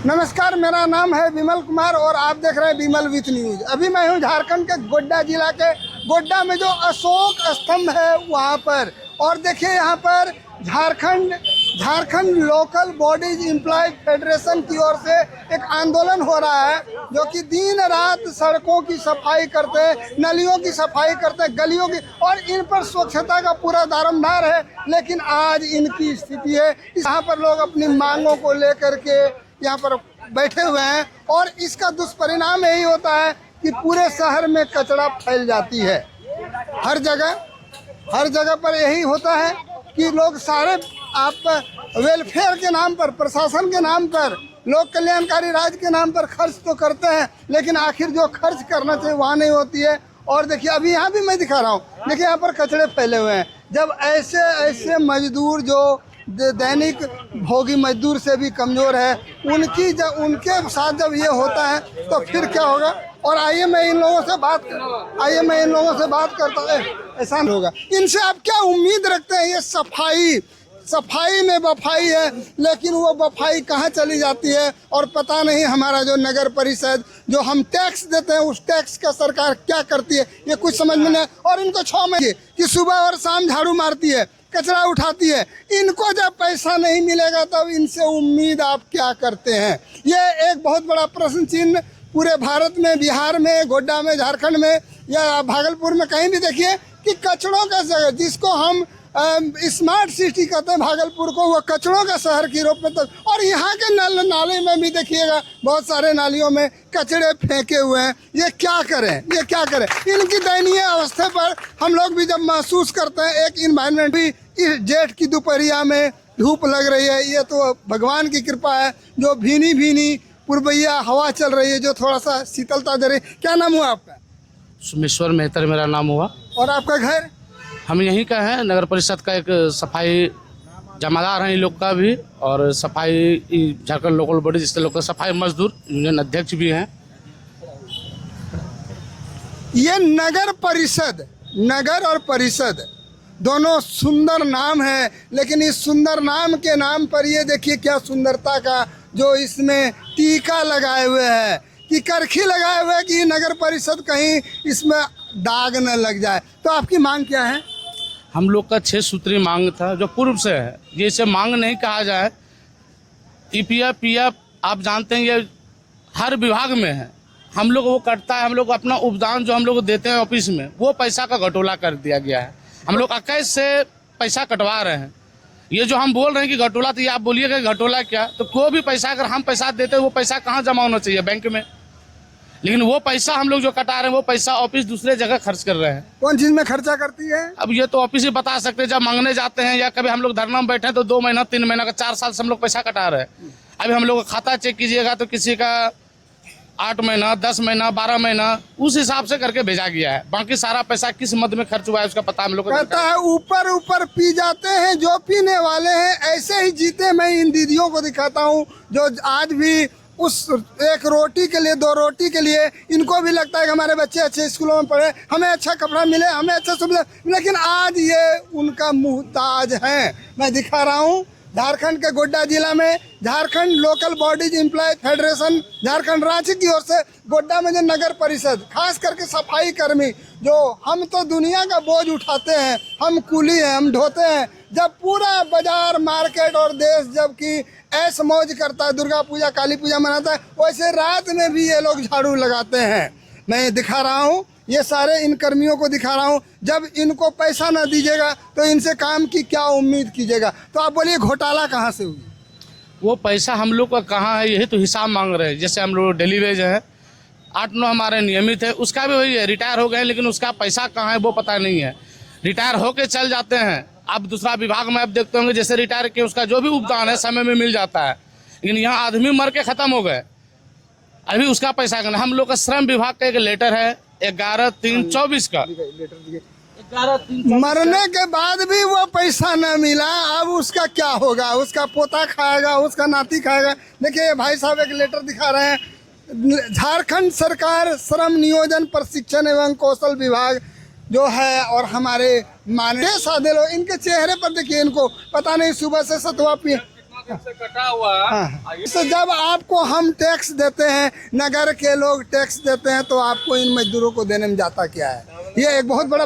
नमस्कार, मेरा नाम है विमल कुमार और आप देख रहे हैं विमल विथ न्यूज। अभी मैं हूं झारखंड के गोड्डा जिला के गोड्डा में जो अशोक स्तंभ है वहां पर। और देखिए यहाँ पर Jharkhand local bodies employ federation की ओर से एक आंदोलन हो रहा है, जो कि दिन रात सड़कों की सफाई करते हैं, नलियों की सफाई करते हैं, गलियों की, और इन पर स्वच्छता का पूरा दारोमदार है। लेकिन आज इनकी स्थिति है, यहाँ पर लोग अपनी मांगों को लेकर के यहाँ पर बैठे हुए हैं और इसका दुष्परिणाम यही होता है कि पूरे शहर में कचरा फैल जाती है। हर जगह पर यही होता है कि लोग सारे आप वेलफेयर के नाम पर, प्रशासन के नाम पर, लोक कल्याणकारी राज्य के नाम पर खर्च तो करते हैं, लेकिन आखिर जो खर्च करना चाहिए वहाँ नहीं होती है। और देखिए अभी यहाँ भी मैं दिखा रहा हूँ, देखिए यहाँ पर कचरे फैले हुए हैं। जब ऐसे मजदूर जो दैनिक भोगी मजदूर से भी कमज़ोर है, उनके साथ जब ये होता है तो फिर क्या होगा। और आइए मैं इन लोगों से बात करता हूँ। ऐसा नहीं होगा। इनसे आप क्या उम्मीद रखते हैं? ये सफाई में वफाई है, लेकिन वो वफाई कहाँ चली जाती है और पता नहीं। हमारा जो नगर परिषद, जो हम टैक्स देते हैं, उस टैक्स का सरकार क्या करती है ये कुछ समझ में नहीं। और इनको 6 महीने कि सुबह और शाम झाड़ू मारती है, कचरा उठाती है। इनको जब पैसा नहीं मिलेगा तब इनसे उम्मीद आप क्या करते हैं? ये एक बहुत बड़ा प्रश्न चिन्ह पूरे भारत में, बिहार में, गोड्डा में, झारखंड में या भागलपुर में कहीं भी देखिए कि कचड़ों का जगह, जिसको हम स्मार्ट सिटी कहते हैं भागलपुर को, वो कचड़ों का शहर के रूप में। तो और यहाँ के नाले में भी देखिएगा, बहुत सारे नालियों में कचड़े फेंके हुए हैं। ये क्या करें? इनकी दयनीय अवस्था पर हम लोग भी जब महसूस करते हैं, एक इन्वायरमेंट भी इस जेठ की दोपहरिया में धूप लग रही है, ये तो भगवान की कृपा है। जो भीनी पूर्वैया हवा चल रही है, जो थोड़ा सा शीतलता दे रही है। क्या नाम हुआ आपका? सुमेश्वर मेहतर मेरा नाम हुआ। और आपका घर? हम यहीं का है, नगर परिषद का एक सफाई जमादार हैं, इन लोग का भी, और सफाई झारखंड लोकल बॉडी जिससे लोग सफाई मजदूर यूनियन अध्यक्ष भी हैं। ये नगर और परिषद दोनों सुंदर नाम है, लेकिन इस सुंदर नाम के नाम पर ये देखिए क्या सुंदरता का जो इसमें टीका लगाए हुए है, कि करखी लगाए हुए है कि नगर परिषद कहीं इसमें दाग न लग जाए। तो आपकी मांग क्या है? हम लोग का 6 सूत्री मांग था, जो पूर्व से है। ये इसे मांग नहीं कहा जाए। ईपीएफ पीएफ आप जानते हैं ये हर विभाग में है, हम लोग वो कटता है। हम लोग अपना उपदान जो हम लोग देते हैं ऑफिस में, वो पैसा का घटोला कर दिया गया है। हम लोग 21 से पैसा कटवा रहे हैं। ये जो हम बोल रहे हैं कि घटोला, तो ये आप बोलिएगा घटोला क्या? तो कोई भी पैसा अगर हम पैसा देते हैं, वो पैसा कहाँ जमा होना चाहिए? बैंक में। लेकिन वो पैसा हम लोग जो कटा रहे हैं, वो पैसा ऑफिस दूसरे जगह खर्च कर रहे हैं। कौन चीज में खर्चा करती है? अब ये तो ऑफिस ही बता सकते हैं। जब मांगने जाते हैं या कभी हम लोग धरना में बैठे हैं, तो 2 महीना 3 महीना का 4 साल से हम लोग पैसा कटा रहे हैं। अभी हम लोग खाता चेक कीजिएगा तो किसी का 8 महीना, 10 महीना, 12 महीना उस हिसाब से करके भेजा गया है। बाकी सारा पैसा किस मद में खर्च हुआ है उसका पता हम लोग को कहता है। ऊपर पी जाते हैं जो पीने वाले हैं, ऐसे ही जीते। मैं इन दीदियों को दिखाता हूँ जो आज भी उस एक रोटी के लिए, 2 रोटी के लिए, इनको भी लगता है कि हमारे बच्चे अच्छे स्कूलों में पढ़े, हमें अच्छा कपड़ा मिले, हमें अच्छा सुविधा, लेकिन आज ये उनका मुहताज है। मैं दिखा रहा हूँ झारखंड के गोड्डा जिला में Jharkhand local bodies employ federation Jharkhand राज्य की ओर से गोड्डा में जो नगर परिषद, खास करके सफाई कर्मी, जो हम तो दुनिया का बोझ उठाते हैं, हम कूली हैं, हम ढोते हैं। जब पूरा बाजार मार्केट और देश जबकि ऐश मौज करता है, दुर्गा पूजा काली पूजा मनाता है, वैसे रात में भी ये लोग झाड़ू लगाते हैं। मैं दिखा रहा हूँ, ये सारे इन कर्मियों को दिखा रहा हूँ। जब इनको पैसा ना दीजिएगा तो इनसे काम की क्या उम्मीद कीजिएगा? तो आप बोलिए घोटाला कहाँ से हुई? वो पैसा हम लोग का कहाँ है, यही तो हिसाब मांग रहे हैं। जैसे हम लोग डेली वेज है, 8-9 हमारे नियमित है, उसका भी वही है। रिटायर हो गए, लेकिन उसका पैसा कहाँ है वो पता नहीं है। रिटायर होके चल जाते हैं। अब दूसरा विभाग में आप देखते होंगे, जैसे रिटायर किए उसका जो भी उपदान है समय में मिल जाता है, लेकिन यहाँ आदमी मर के खत्म हो गए, अभी उसका पैसा करना। हम लोग का श्रम विभाग का एक लेटर है 11/3/24 का, मरने के बाद भी वो पैसा न मिला। अब उसका क्या होगा? उसका पोता खाएगा, उसका नाती खाएगा। देखिए भाई साहब एक लेटर दिखा रहे हैं। झारखंड सरकार श्रम नियोजन प्रशिक्षण एवं कौशल विभाग जो है, और हमारे माननीय साधे लोग, इनके चेहरे पर देखिए, इनको पता नहीं सुबह से सतुआ पिए से कटा हुआ है। हाँ। तो जब आपको हम टैक्स देते हैं, नगर के लोग टैक्स देते हैं, तो आपको इन मजदूरों को देने में जाता क्या है? ये एक बहुत बड़ा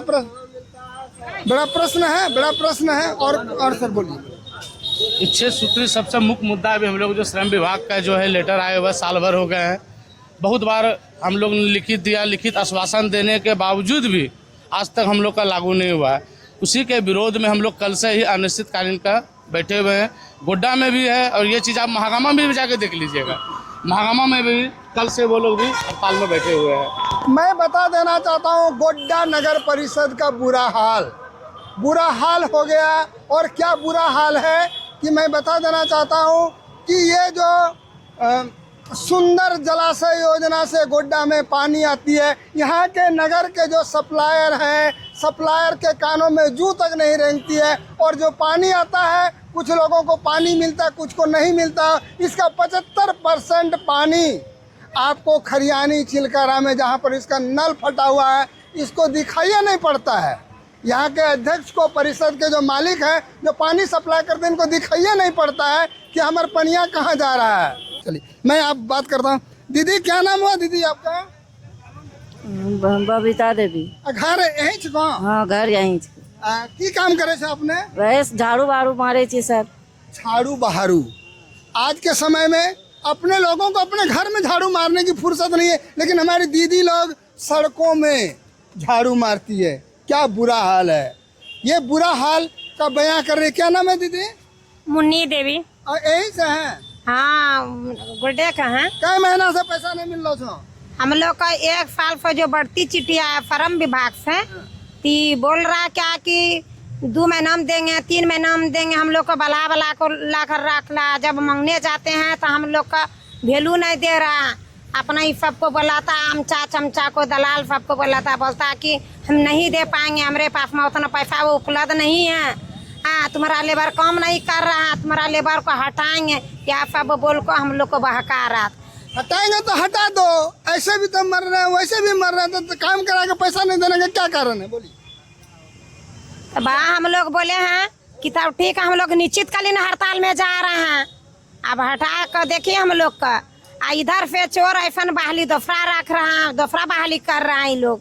प्रश्न है। और सर बोलिए। ये 6 सूत्री सबसे मुख्य मुद्दा अभी हम लोग जो श्रम विभाग का जो है लेटर आए हुआ साल भर हो गए हैं। बहुत बार हम लोग ने लिखित आश्वासन देने के बावजूद भी आज तक हम लोग का लागू नहीं हुआ है। उसी के विरोध में हम लोग कल से ही अनिश्चितकालीन का बैठे हुए हैं। गोड्डा में भी है और ये चीज़ आप महागामा में भी जाके देख लीजिएगा। महागामा में भी कल से वो लोग भी हड़ताल में बैठे हुए हैं। मैं बता देना चाहता हूँ, गोड्डा नगर परिषद का बुरा हाल हो गया। और क्या बुरा हाल है कि मैं बता देना चाहता हूँ कि ये जो सुंदर जलाशय योजना से गोड्डा में पानी आती है, यहाँ के नगर के जो सप्लायर हैं, सप्लायर के कानों में जू तक नहीं रेंगती है। और जो पानी आता है, कुछ लोगों को पानी मिलता है, कुछ को नहीं मिलता। इसका 75% पानी आपको खरियानी चिलकारा में, जहाँ पर इसका नल फटा हुआ है, इसको दिखाई नहीं पड़ता है। यहाँ के अध्यक्ष को, परिषद के जो मालिक हैं, जो पानी सप्लाई करते हैं, इनको दिखाई नहीं पड़ता है कि हमारा पनिया कहाँ जा रहा है। चलिए मैं आप बात करता हूँ। दीदी क्या नाम हुआ दीदी आपका? बबीता देवी। घर यहीं छो? हाँ, घर यहीं छे। की काम करे छे आपने? बस झाड़ू बाड़ू मारे छे सर। झाड़ू बहारू। आज के समय में अपने लोगों को अपने घर में झाड़ू मारने की फुर्सत नहीं है, लेकिन हमारी दीदी लोग सड़कों में झाड़ू मारती है। क्या बुरा हाल है। ये बुरा हाल का बयां कर रही। क्या नाम है दीदी? मुन्नी देवी। यही से हैं? हाँ, गुड्डे का है। कई महीना से पैसा नहीं मिल रहा था? हम लोग का 1 साल पर जो बढ़ती चिट्ठी आया फर्म विभाग से, ती बोल रहा क्या कि 2 महीना में देंगे, 3 महीना में देंगे। हम लोग को बला को ला कर रख ला। जब मांगने जाते हैं तो हम लोग का वैल्यू नहीं दे रहा। अपना ही सबको बुलाता, आमचा चमचा को, दलाल सबको बुलाता, बोलता कि हम नहीं दे पाएंगे, हमारे पास में उतना पैसा वो उपलब्ध नहीं है। हाँ, तुम्हारा लेबर काम नहीं कर रहा, तुम्हारा लेबर को हटाएंगे, क्या सब बोल को हम लोग को बहका रहा। हटाएंगे तो हटा दो, ऐसे भी तो मर रहे हैं, वैसे भी मर रहे हैं, तो काम करा के पैसा नहीं देने का क्या कारण है? बोलिए। तो बा हम लोग बोले हैं कि तब ठीक है, हम लोग निश्चितकालीन हड़ताल में जा रहे हैं। अब हटा कर देखिए हम लोग का इधर से चोर ऐसा बहाली दोफरा रख रहा है, दोफरा बहाली कर रहा है लोग।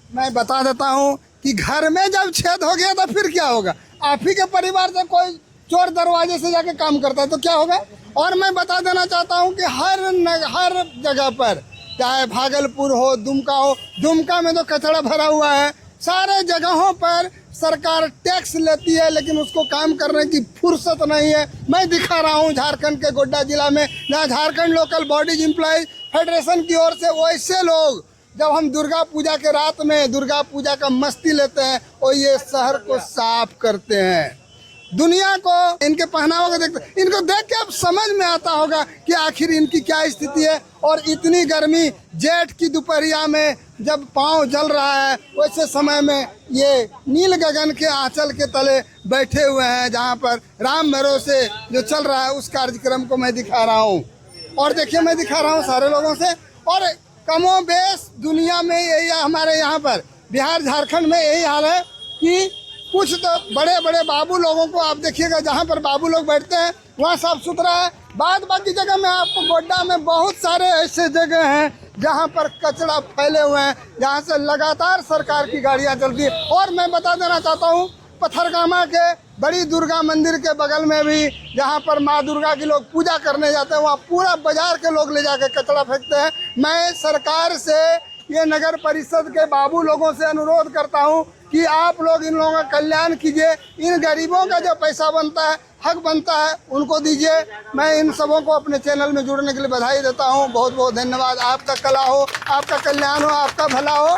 मैं बता देता हूँ कि घर में जब छेद हो गया तो फिर क्या होगा? आप ही के परिवार से कोई चोर दरवाजे से जाके काम करता है तो क्या होगा? और मैं बता देना चाहता हूँ कि हर जगह पर, चाहे भागलपुर हो, दुमका हो, दुमका में तो कचरा भरा हुआ है। सारे जगहों पर सरकार टैक्स लेती है, लेकिन उसको काम करने की फुर्सत नहीं है। मैं दिखा रहा हूँ झारखंड के गोड्डा जिला में, जहाँ Jharkhand local bodies employees federation की ओर से वैसे लोग, जब हम दुर्गा पूजा के रात में दुर्गा पूजा का मस्ती लेते हैं, और ये शहर को साफ करते हैं। दुनिया को इनके पहनावे को देखते, इनको देख के अब समझ में आता होगा कि आखिर इनकी क्या स्थिति है। और इतनी गर्मी, जेठ की दोपहरिया में जब पाँव जल रहा है, वैसे समय में ये नील गगन के आंचल के तले बैठे हुए हैं, जहाँ पर राम भरोसे जो चल रहा है उस कार्यक्रम को मैं दिखा रहा हूँ। और देखिए मैं दिखा रहा हूँ सारे लोगों से, और कमो बेश दुनिया में यही है, हमारे यहाँ पर बिहार झारखंड में यही हाल है कि कुछ तो बड़े बड़े बाबू लोगों को आप देखिएगा, जहाँ पर बाबू लोग बैठते हैं वहाँ साफ सुथरा है। बाकी जगह में आपको गोड्डा में बहुत सारे ऐसे जगह हैं जहाँ पर कचरा फैले हुए हैं, जहाँ से लगातार सरकार की गाड़ियाँ चलती है। और मैं बता देना चाहता हूँ, पत्थरगामा के बड़ी दुर्गा मंदिर के बगल में भी, जहाँ पर माँ दुर्गा की लोग पूजा करने जाते हैं, वहाँ पूरा बाजार के लोग ले जाकर कचरा फेंकते हैं। मैं सरकार से, ये नगर परिषद के बाबू लोगों से अनुरोध करता हूँ कि आप लोग इन लोगों का कल्याण कीजिए। इन गरीबों का जो पैसा बनता है, हक बनता है, उनको दीजिए। मैं इन सबों को अपने चैनल में जुड़ने के लिए बधाई देता हूँ। बहुत बहुत धन्यवाद। आपका कला हो, आपका कल्याण हो, आपका भला हो।